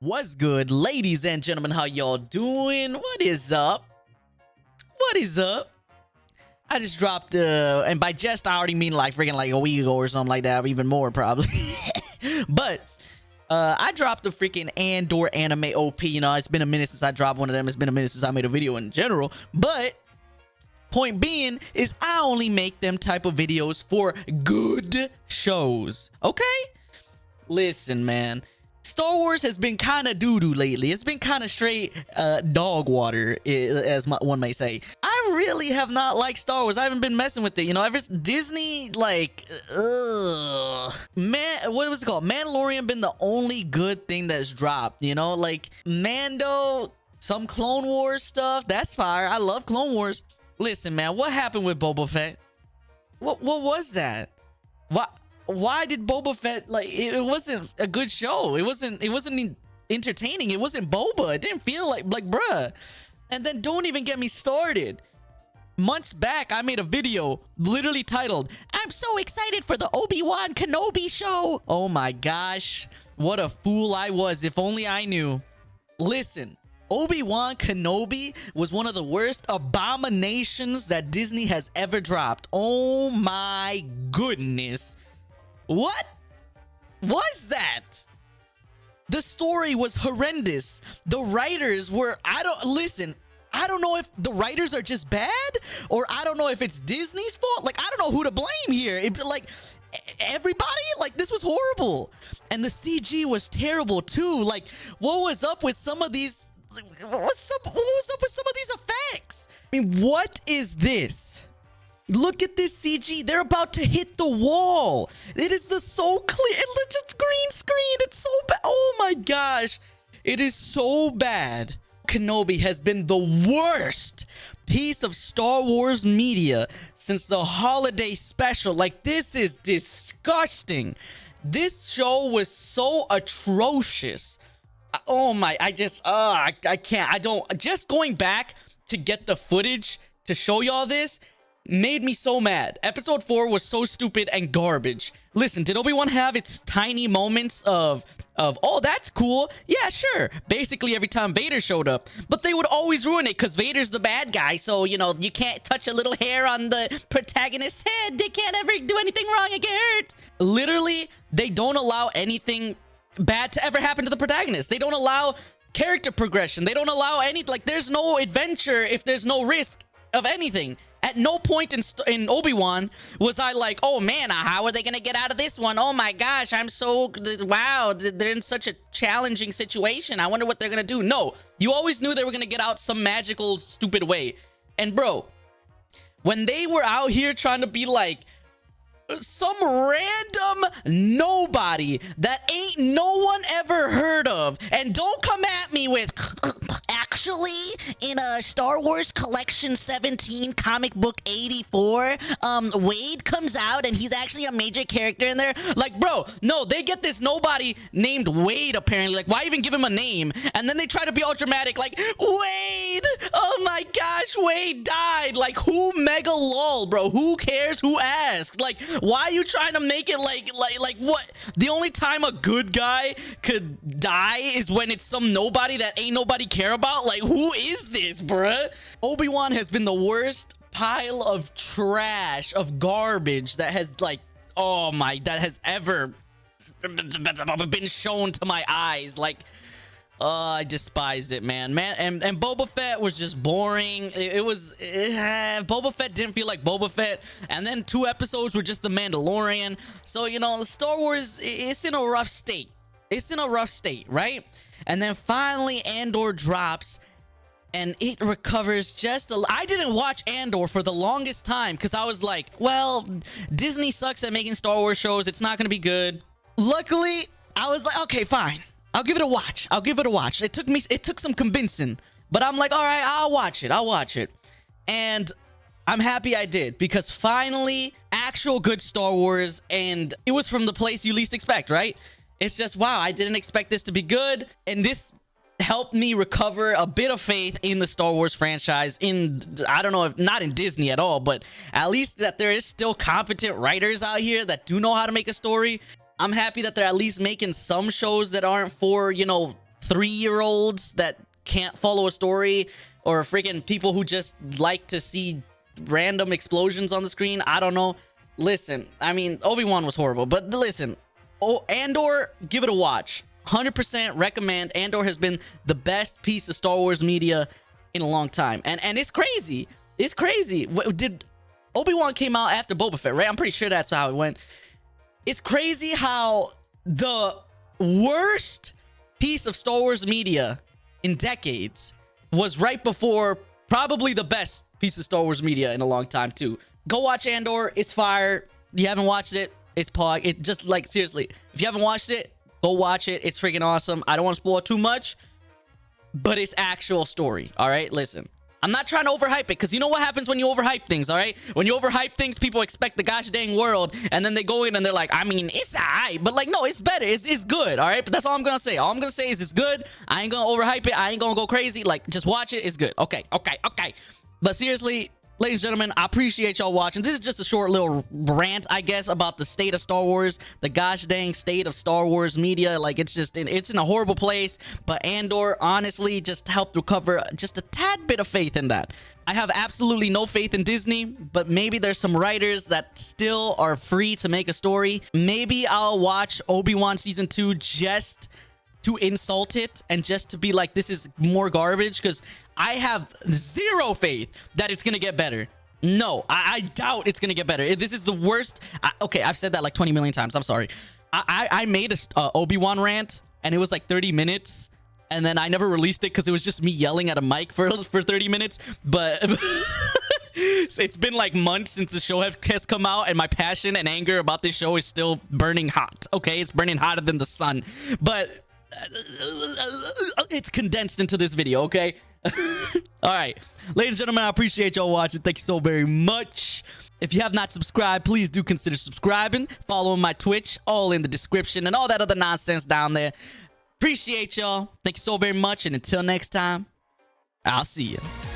What's good, ladies and gentlemen? How y'all doing? What is up? What is up? I just dropped and by just I already mean like freaking like a week ago or something like that, or even more probably. But I dropped a freaking Andor anime OP. You know, it's been a minute since I dropped one of them. It's been a minute since I made a video in general. But point being is I only make them type of videos for good shows. Okay? Listen, man. Star Wars has been kind of doo-doo lately. It's been kind of straight dog water, as one may say. I really have not liked Star Wars. I haven't been messing with it. You know, ever Disney, like, man, what was it called? Mandalorian been the only good thing that's dropped, you know? Like, Mando, some Clone Wars stuff. That's fire. I love Clone Wars. Listen, man, what happened with Boba Fett? What was that? Why did Boba Fett, like, it wasn't a good show. It wasn't entertaining. It wasn't Boba. It didn't feel like bruh. And then don't even get me started. Months back, I made a video literally titled, "I'm so excited for the Obi-Wan Kenobi show." Oh my gosh. What a fool I was. If only I knew. Listen, Obi-Wan Kenobi was one of the worst abominations that Disney has ever dropped. Oh my goodness. What was that? The story was horrendous. The writers were, I don't know if the writers are just bad, or I don't know if it's Disney's fault. Like, I don't know who to blame here. Like, everybody? Like, this was horrible. And the CG was terrible too. Like, what was up with some of these? What was up with some of these effects? I mean, what is this? Look at this CG. They're about to hit the wall. It is so clear. It's just green screen. It's so bad. Oh my gosh. It is so bad. Kenobi has been the worst piece of Star Wars media since the holiday special. Like, this is disgusting. This show was so atrocious. Oh my, I can't. Just going back to get the footage to show y'all this made me so mad. Episode 4 was so stupid and garbage. Listen, did Obi-Wan have its tiny moments of oh, that's cool? Yeah, sure. Basically every time Vader showed up. But they would always ruin it because Vader's the bad guy. So, you know, you can't touch a little hair on the protagonist's head. They can't ever do anything wrong and get hurt. Literally, they don't allow anything bad to ever happen to the protagonist. They don't allow character progression. They don't allow any, like, there's no adventure if there's no risk of anything. At no point in Obi-Wan was I like, oh man, how are they gonna get out of this one? Oh my gosh, wow, they're in such a challenging situation. I wonder what they're gonna do. No, you always knew they were gonna get out some magical, stupid way. And bro, when they were out here trying to be like some random nobody that ain't no one ever heard of, and don't come at me with actually in a Star Wars Collection 17 comic book 84 Wade comes out and he's actually a major character in there. Like, bro, no, they get this nobody named Wade apparently. Like, why even give him a name? And then they try to be all dramatic like, Wade, oh my gosh, Wade died. Like, who mega lol, bro? Who cares? Who asked? Like, why are you trying to make it like what? The only time a good guy could die is when it's some nobody that ain't nobody care about. Like, who is this, bruh? Obi-Wan has been the worst pile of trash, of garbage that has, like, oh my, that has ever been shown to my eyes. Like, I despised it, man. And Boba Fett was just boring. Boba Fett didn't feel like Boba Fett. And then 2 episodes were just The Mandalorian. So, you know, Star Wars, it's in a rough state. It's in a rough state, right? And then finally Andor drops and it recovers just a... I didn't watch Andor for the longest time because I was like, well, Disney sucks at making Star Wars shows. It's not going to be good. Luckily, I was like, okay, fine. I'll give it a watch. It took some convincing, but I'm like, all right, I'll watch it. And I'm happy I did, because finally, actual good Star Wars, and it was from the place you least expect, right? It's just, wow, I didn't expect this to be good, and this helped me recover a bit of faith in the Star Wars franchise, I don't know if not in Disney at all, but at least that there is still competent writers out here that do know how to make a story. I'm happy that they're at least making some shows that aren't for, you know, 3-year-olds that can't follow a story, or freaking people who just like to see random explosions on the screen. I don't know. Listen, I mean, Obi-Wan was horrible, but listen, Andor, give it a watch. 100% recommend. Andor has been the best piece of Star Wars media in a long time, and it's crazy. It's crazy. Did Obi-Wan came out after Boba Fett, right? I'm pretty sure that's how it went. It's crazy how the worst piece of Star Wars media in decades was right before probably the best piece of Star Wars media in a long time too. Go watch Andor. It's fire. You haven't watched it, it's pog. It just, like, seriously, if you haven't watched it, go watch it. It's freaking awesome. I don't want to spoil too much, but it's actual story. All right, listen, I'm not trying to overhype it, because you know what happens when you overhype things, all right? When you overhype things, people expect the gosh dang world, and then they go in and they're like, I mean, it's alright, but, like, no, it's better. It's good, all right? But that's all I'm gonna say. All I'm gonna say is it's good. I ain't gonna overhype it. I ain't gonna go crazy. Like, just watch it. It's good. Okay. But seriously, ladies and gentlemen, I appreciate y'all watching. This is just a short little rant, I guess, about the state of Star Wars, the gosh dang state of Star Wars media. Like, it's just, it's in a horrible place, but Andor honestly just helped recover just a tad bit of faith in that. I have absolutely no faith in Disney, but maybe there's some writers that still are free to make a story. Maybe I'll watch Obi-Wan season 2 just to insult it and just to be like, this is more garbage, because I have zero faith that it's gonna get better. No, I doubt it's gonna get better. This is the worst. Okay, I've said that like 20 million times. I'm sorry. I made a Obi-Wan rant, and it was like 30 minutes, and then I never released it because it was just me yelling at a mic for 30 minutes. But it's been like months since the show has come out, and my passion and anger about this show is still burning hot. Okay, it's burning hotter than the sun, but it's condensed into this video. Okay. All right, ladies and gentlemen, I appreciate y'all watching. Thank you so very much. If you have not subscribed, please do consider subscribing, following my Twitch, all in the description, and all that other nonsense down there. Appreciate y'all. Thank you so very much, and until next time, I'll see you.